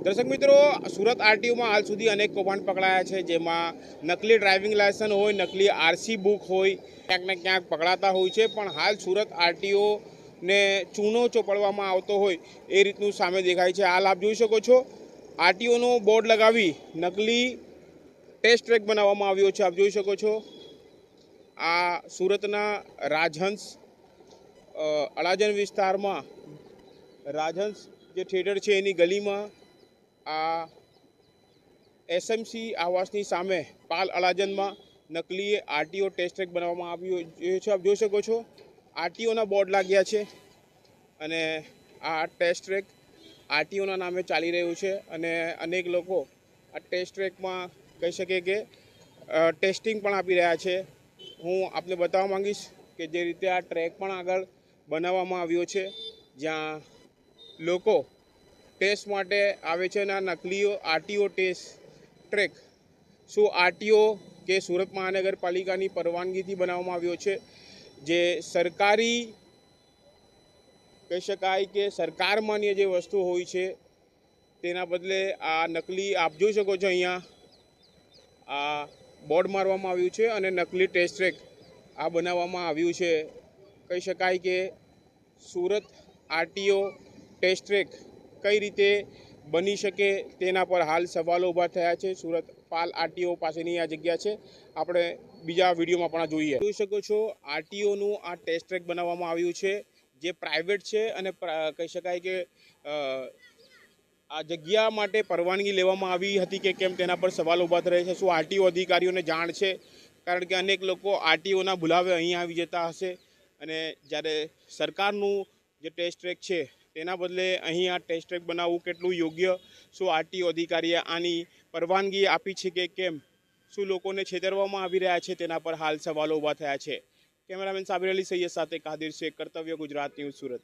દર્શક મિત્રો, સુરત આરટીઓમાં હાલ સુધી અનેક કૌભાંડ પકડાયા છે, જેમાં નકલી ડ્રાઇવિંગ લાયસન્સ હોય, નકલી આરસી બુક હોય, ક્યાંક ને ક્યાંક પકડાતા હોય છે. પણ હાલ સુરત આરટીઓને ચૂનો ચોપડવામાં આવતો હોય એ રીતનું સામે દેખાય છે. હાલ આપ જોઈ શકો છો, આરટીઓનો બોર્ડ લગાવી નકલી ટેસ્ટ ટ્રેક બનાવવામાં આવ્યો છે. આપ જોઈ શકો છો, આ સુરતના રાજહંસ અડાજણ વિસ્તારમાં રાજહંસ જે થિયેટર છે એની ગલીમાં આ એસએમસી આવાસની સામે પાલ અડાજણમાં નકલી આરટીઓ ટેસ્ટ ટ્રેક બનાવવામાં આવ્યો છે. આપ જોઈ શકો છો, આરટીઓના બોર્ડ લાગ્યા છે અને આ ટેસ્ટ ટ્રેક આરટીઓના નામે ચાલી રહ્યું છે અને અનેક લોકો આ ટેસ્ટ ટ્રેકમાં કહી શકે કે ટેસ્ટિંગ પણ આપી રહ્યા છે. હું આપને બતાવવા માંગીશ કે જે રીતે આ ટ્રેક પણ આગળ બનાવવામાં આવ્યો છે, જ્યાં લોકો ટેસ્ટ માટે આવે છે અને આ નકલીઓ આરટીઓ ટેસ્ટ ટ્રેક શું આરટીઓ કે સુરત મહાનગરપાલિકાની પરવાનગીથી બનાવવામાં આવ્યો છે, જે સરકારી કહી શકાય કે સરકાર માન્ય જે વસ્તુ હોય છે તેના બદલે આ નકલી આપ જોઈ શકો છો, અહીંયા આ બોર્ડ મારવામાં આવ્યું છે અને નકલી ટેસ્ટ ટ્રેક આ બનાવવામાં આવ્યું છે. કહી શકાય કે સુરત આરટીઓ ટેસ્ટ ટ્રેક કઈ રીતે બની શકે તેના પર હાલ સવાલો ઊભા થયા છે. સુરત પાલ આરટીઓ પાસેની આ જગ્યા છે. આપણે બીજા વિડીયોમાં પણ જોઈએ. જોઈ શકો છો, આરટીઓનું આ ટેસ્ટ ટ્રેક બનાવવામાં આવ્યું છે, જે પ્રાઇવેટ છે અને કહી શકાય કે આ જગ્યા માટે પરવાનગી લેવામાં આવી હતી કે કેમ તેના પર સવાલ ઊભા થઈ રહ્યા છે. શું આરટીઓ અધિકારીઓને જાણ છે? કારણ કે અનેક લોકો આરટીઓના ભુલાવે અહીં આવી જતા હશે અને જ્યારે સરકારનું જે ટેસ્ટ ટ્રેક છે તેના બદલે અહીં આ ટેસ્ટ ટ્રેક બનાવવું કેટલું યોગ્ય? શું આરટીઓ અધિકારીએ આની પરવાનગી આપી છે કે કેમ? શું લોકોને છેતરવામાં આવી રહ્યા છે? તેના પર હાલ સવાલો ઊભા થયા છે. કેમેરામેન સાબિર અલી સૈયદ સાથે કાદિર શેખ, કર્તવ્ય ગુજરાત ન્યૂઝ, સુરત.